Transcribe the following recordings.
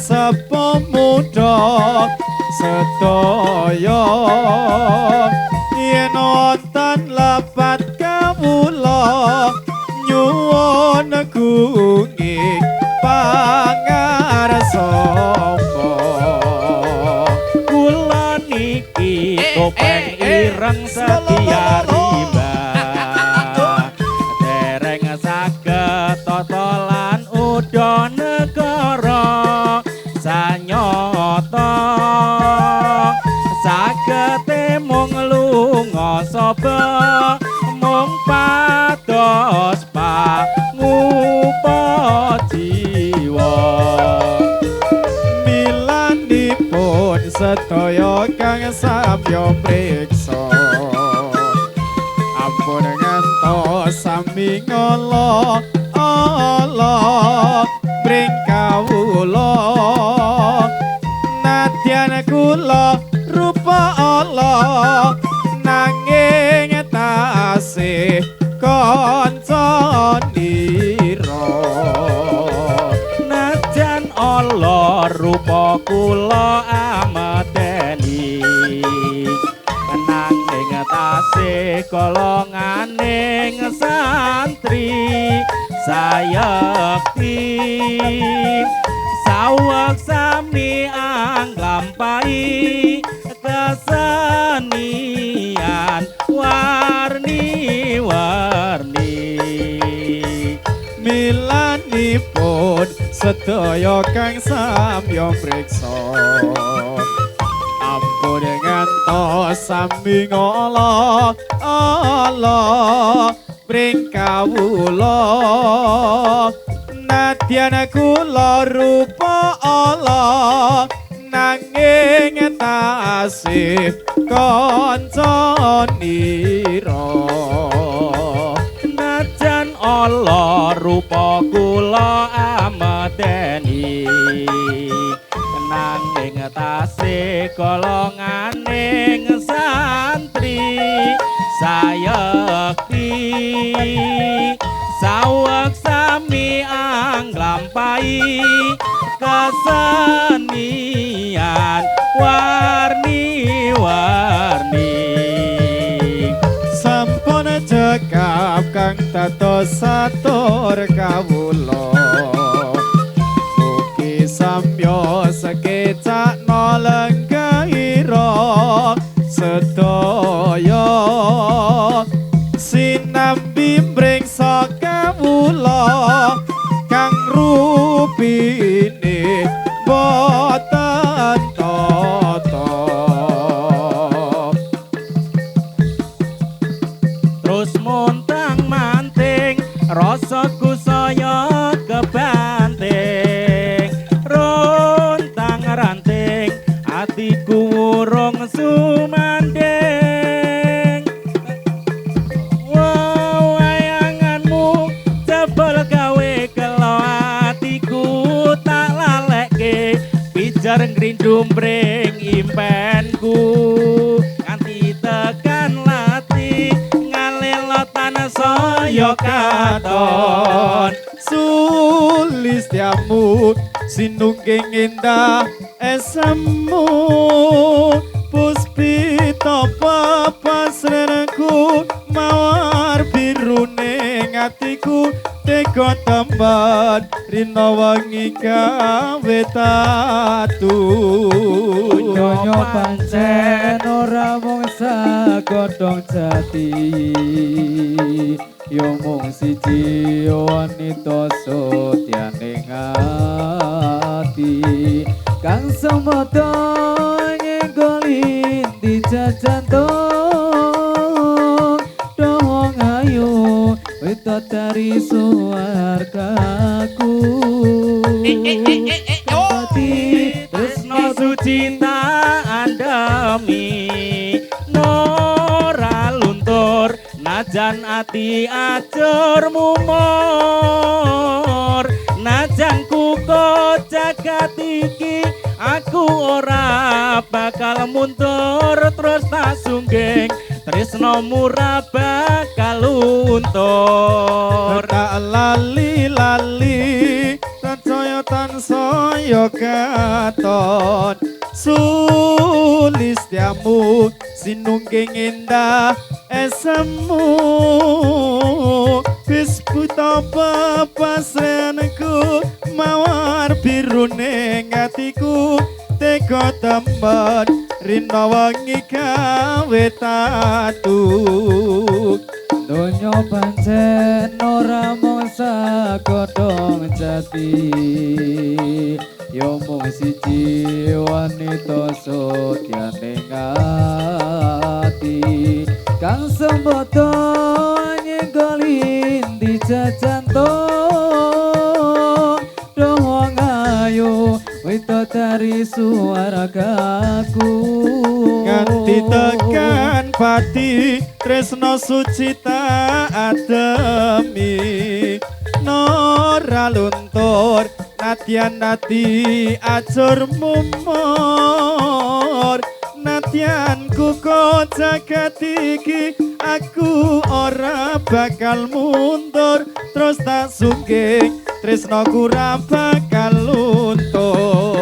sepo muda sedaya yen wonten lepat kawula nyuwun gunging pangarsa kula niki topeng ireng setia riba dereng saged totolan uda negara sanyata sagete mung lunga sapa mung pados pangupa jiwa milanipun sedaya kang sabya priksa ampun ngantos sami ngala Allah bring kawula nadyan kula rupa Allah nanging tasih kanca nira najan Allah rupa kula amadeni nanging tasih golonganing santri sayekti saweg sami anglampahi kesenian warni-warni milanipun sedaya kang samya priksa ampun ngantos sami ngala Allah bring kawula nadyan kula rupa Allah nanging tasih kanca nira najan Allah rupa kula amadeni nanging tasih golonganing santri sayekti saweg sami anglampahi kesenian warni-warni sampun cekap kang dados satur kawula mugi samya sekecakna lenggahira sedaya sinambi mringsa kawula kang rupine boten tata terus montang manting rasaku saya kebanting rontang ranting atiku urung sumanding wow wayanganmu jebol gawe kelo atiku tak lalekke pijar ngrindhumbring impenku kanthi tekan lati ngalelotan saya katon sulistiamu sinungging indah esemu puspita papasrenku mawar birune ngatiku tega temban rina wangi gawe tatu nyonya pancen ora mung sagodhong jati yo mung siji wanita sutyaning ati kang semada nggolin di jajantung dong ayu widodari suwargaku Ati tresno suci tak andami nora luntur najan ati ajur mumur najan kuko jagat iki aku ora bakal mundur terus tak sungging tresno murah bakal luntur tak lali-lali percaya saya tansaya katon sulistiamu sinungging indah esemu bis buta pasrenku mawar birune ngatiku teka tempat rina wangi gawe tatu donya pancen ora mung sagodhong jati yo mung siji wanita sotyaning ati kang sembodo nyenggoli di jajantung doang ayo wito dari suara kaku nganti tekan pati tresno suci tak ademi nora luntur nadyan nati ajur mumur nadyan kuko jagat iki aku ora bakal mundur terus tak sungging tresno ora bakal luntur.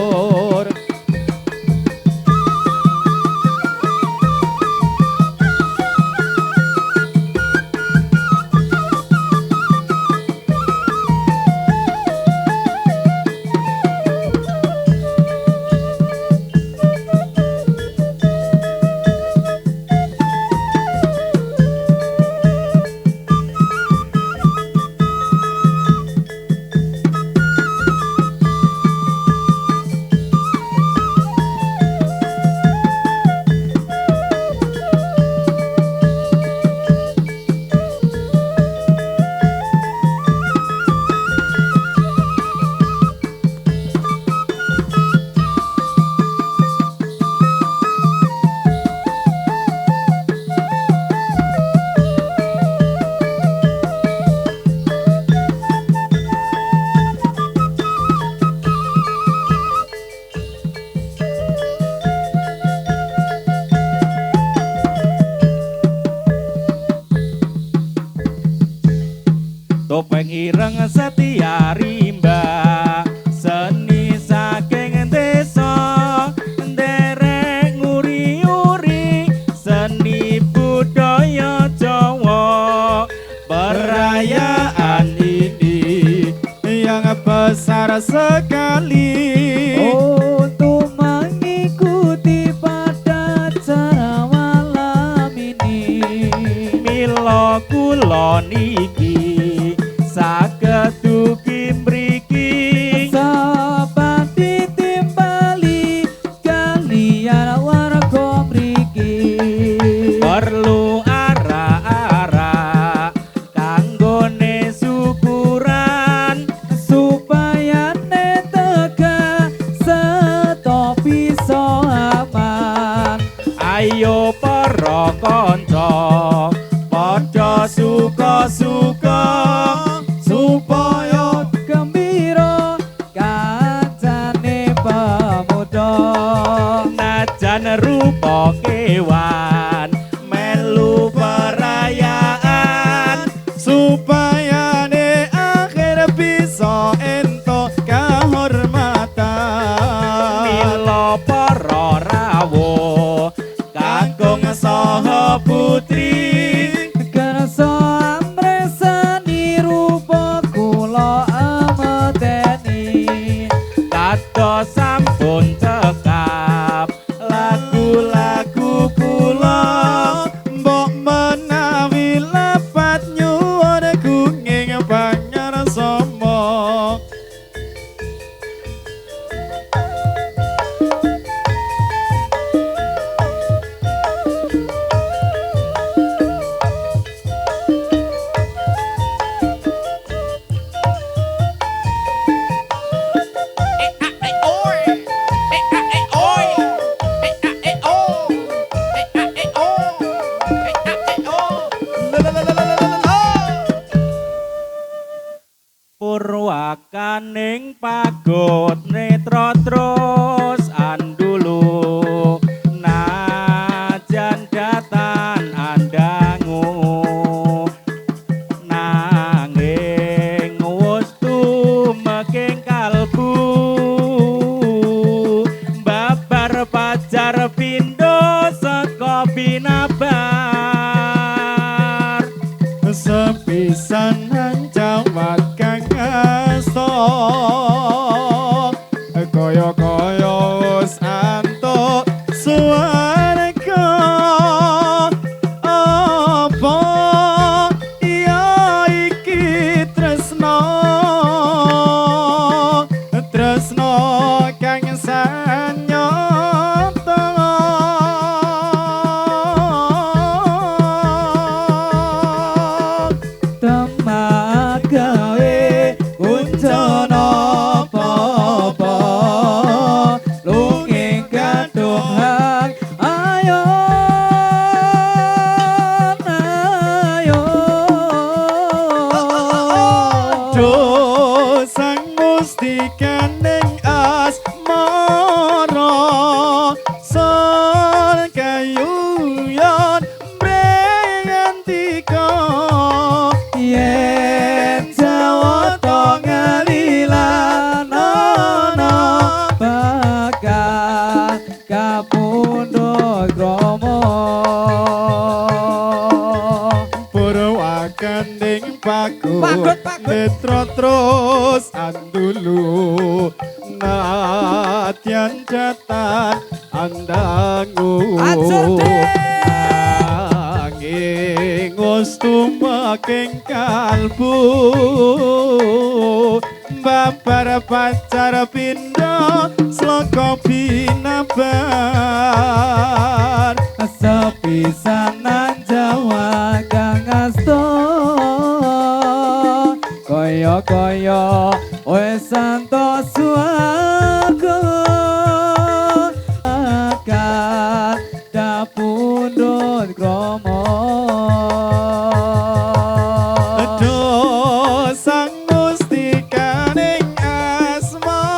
Topeng ireng setia rimba seni saking desa nderek nguri-uri seni budaya Jawa perayaan ini yang besar sekali untuk mengikuti pada cara malam ini mila kula niki saged dugi mriki saban ditimbali kalian warga mriki perlu ara-ara kanggone syukuran supaya netega seto bisa aman ayo para kanca padha suka-suka supaya gembira kancane pemuda najan rupa kewan melu perayaan supaya ne akhir bisa ento kahormatan mila para rawuh kakung saha putri kersa amresani rupa kula ameteni kados sampun cekap lagu-lagu kula mbok menawi lepat nyuwun gunging pangarsama purwakaning pagot netra terus andulu najan datan andangu nanging wus tumeking kalbu kapundhut krama Purwakanding pagut Pagut. netra terus andulu nadyan jatan andangu Ajur, Dik. angin ngustumaking kalbu babar pacar pindha sloka binabar sepisanan Jawa kang asta kaya wis santos swarga akad dapundhut krama Aduh sang mustikaning asmara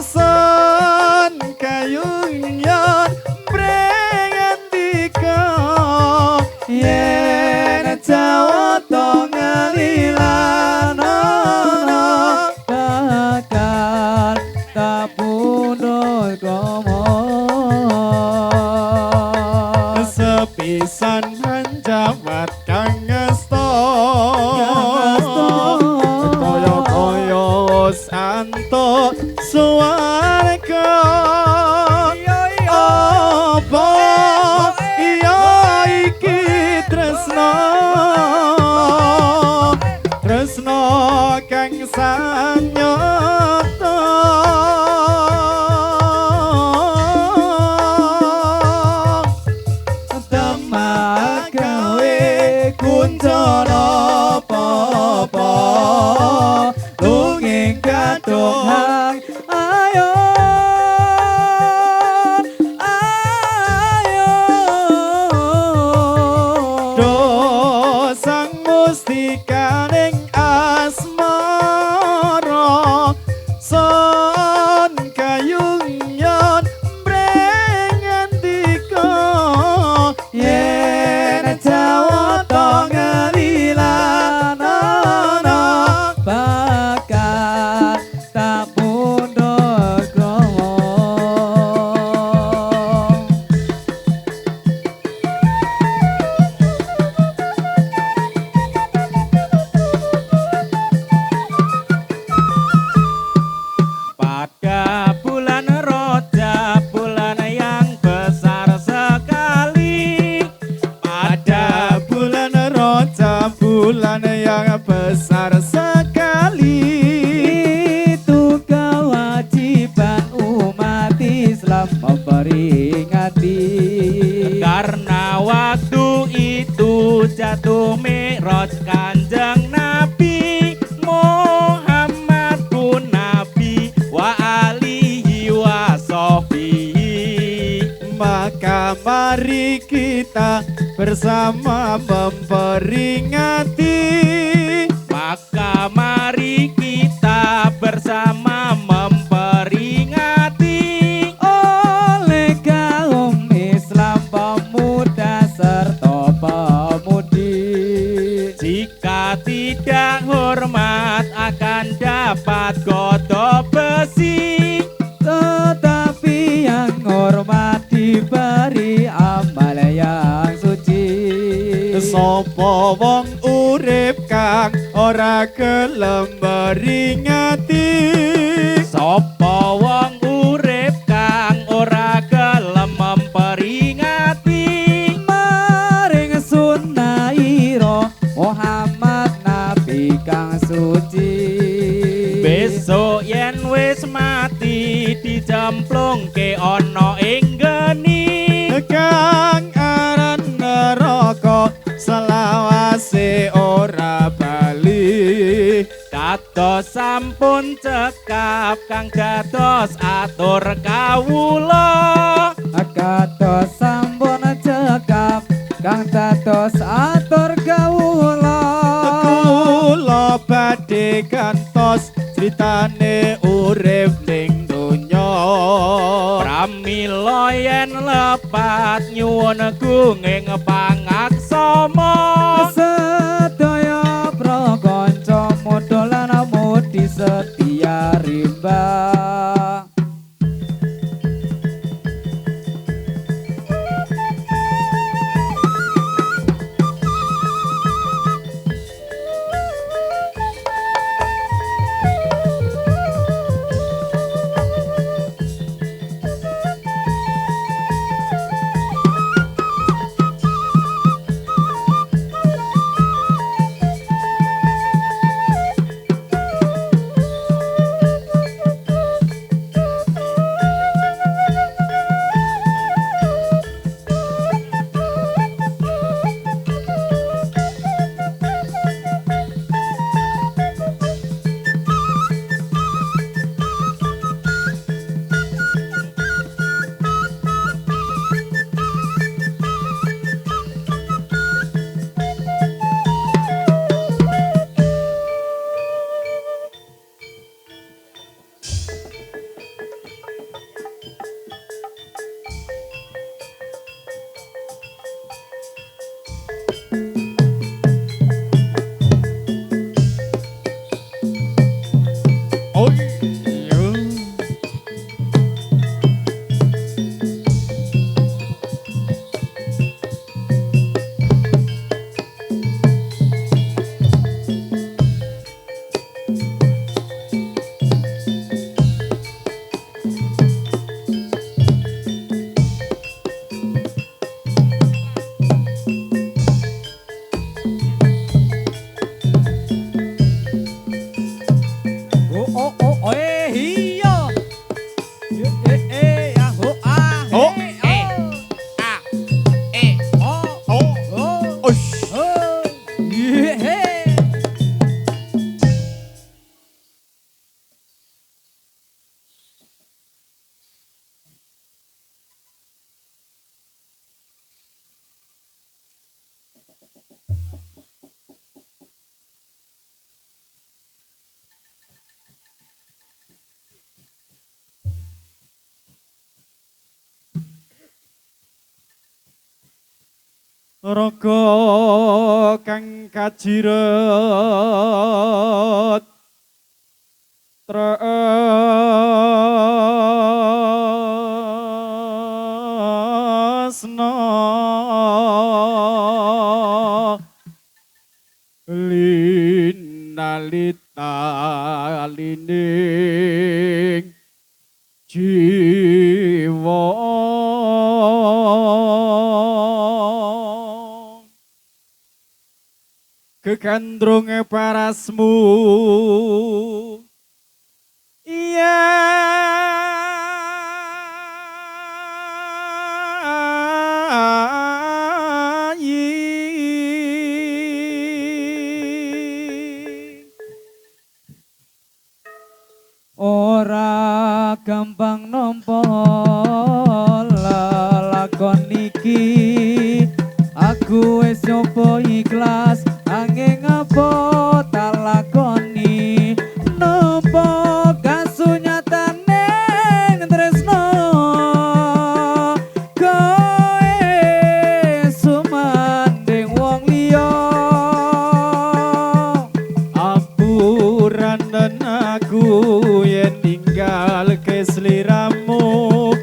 son kayungyan prengandika yen jawata ngalilanono bakal dapundhut krama sepisan hanjawat kang ngasta kaya santo swarga apa iya iki tresno kang sanyata Demak gawe kuncana apa-apa lunging kadung ayo do sang mustikaning asmara son kayungyan brengandika yen jawata ngalilanono bakal dapundhut krama Pada bulan Rajab, bulan yang besar sekali. pada bulan Rajab bulan yang besar sekali itu kewajiban umat Islam memperingati Karena waktu itu jatuh Mi'raj Kanjeng Nabi Muhammad pun Nabi wa alihi wa sahbihi. maka mari kita bersama memperingati Maka mari kita bersama memperingati oleh kaum Islam pemuda serta pemudi jika tidak hormat akan dapat godok besi. tetapi yang hormat diberi amal yang suci sapa wong urip kang ora gelem meringati Sopo wong urip kang ora gelem memperingati maring sunnahira Muhammad Nabi kang suci besok yen wis mati dicemplungke ana ing geni kang aran neraka selawase ora bali dados sampun cekap kang dados atur kawula kados sampun cekap kang dados atur kawula kula badhe kantos critane urip ning donya pramila yen lepat nyuwun gunging pangaksama sedaya prakanca mudolan mudi setia rimba Oh iya. Iya. Ya ho ah. Oh. Ah, eh, Oh. Oh. Oh. Ush. Oh. He. Raga kang kajiret tresna linalita lining jiwa kekandrunge parasmu iya Ora gampang nampa lelakon iki aku wis nyoba ikhlas angin apa tak lakoni nampa kasunyatane tresno kowe sumanding wong liya apuranen aku yen ninggal kesliramu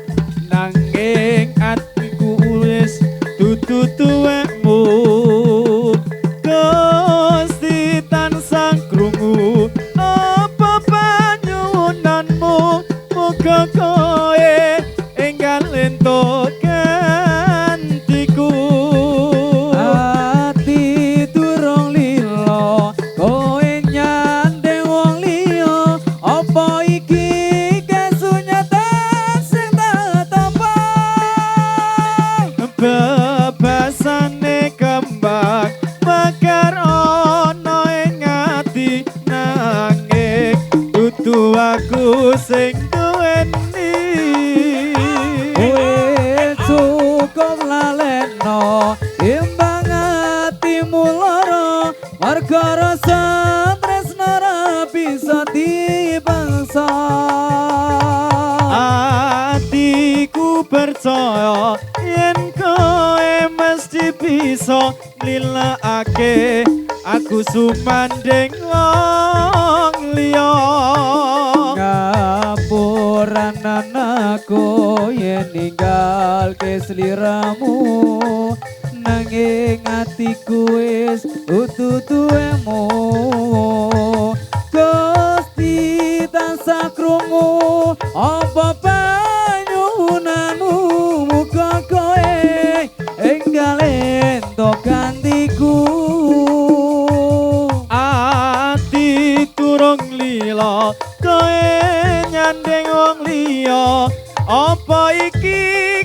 nanging atiku wis dudu tuwekmu Gusti tansah krungu apa panyuwunanmu muga kowe enggal entuk gantiku ati durung lilo kowe nyandeng wong liya apa iki kasunyatan sing tak tampa bebasane kembang bakar ana ing ati nanging dudu aku sing duweni kowe cukup laleno imbang atimu lara marga rasa tresna ra bisa dibangsa atiku percaya yen kowe mesti bisa nilakake aku sumanding wong liya ngapuranan aku yen ninggal kesliramu nanging atiku wis ututuemu Gusti tansah krungu apa panyuwunanmu muga kowe enggal entuk gantiku ati turung lila kowe nyandeng wong liya apa iki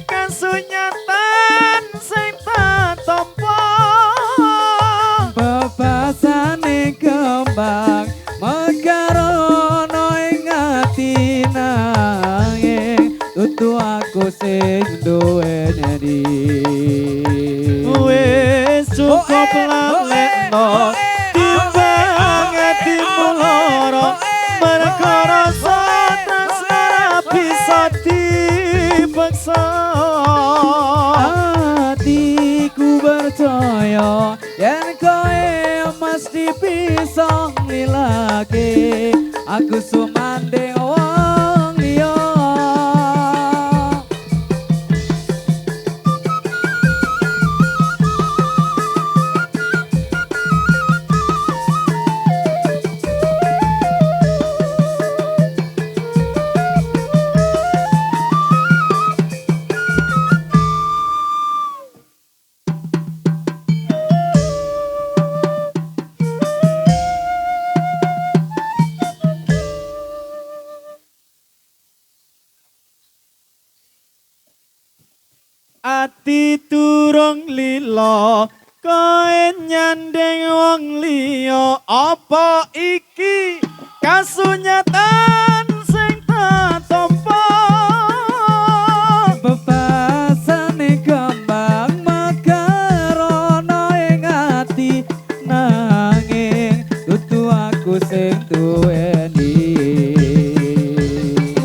kasunyatan sing tak tampa bebasane kembang megarono ing ati nanging tutu aku sing duweni wis cukup lalekno timbang atimu lara merga rasa tresna bisa dipaksa atiku percaya lilake aku sumanding wong liya. Ati durung lila koe nyandeng wong liya apa iki kasunyatan sing tak tampa Bebasane kembang makarana ing ati nanging dudu aku sing duweni.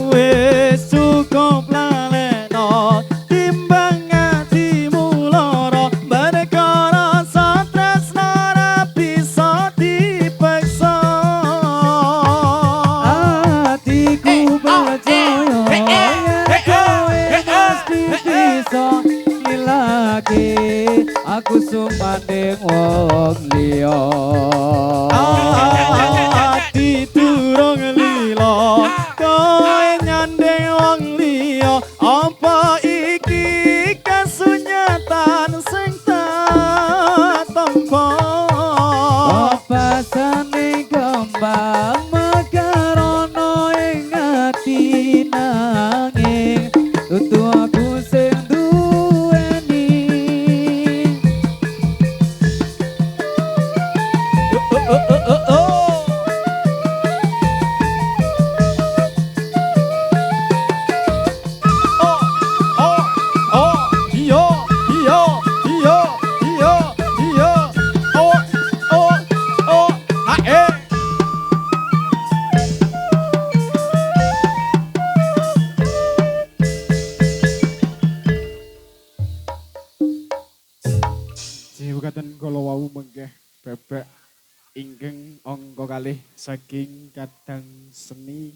wis cukup laleno timbang atimu lara merga rasa tresno ora bisa dipeksa Hatiku percaya yen kowe mesti bisa lilake aku sumanding wong liya. ati durung lila koe nyandeng wong liya apa iki kasunyatan sing tak tampa Bebasane kembang makarana ing ati nanging dudu aku sing duweni. Jiwakaten kala wau menggeh bebek ingkang angka kalih saking kadang seni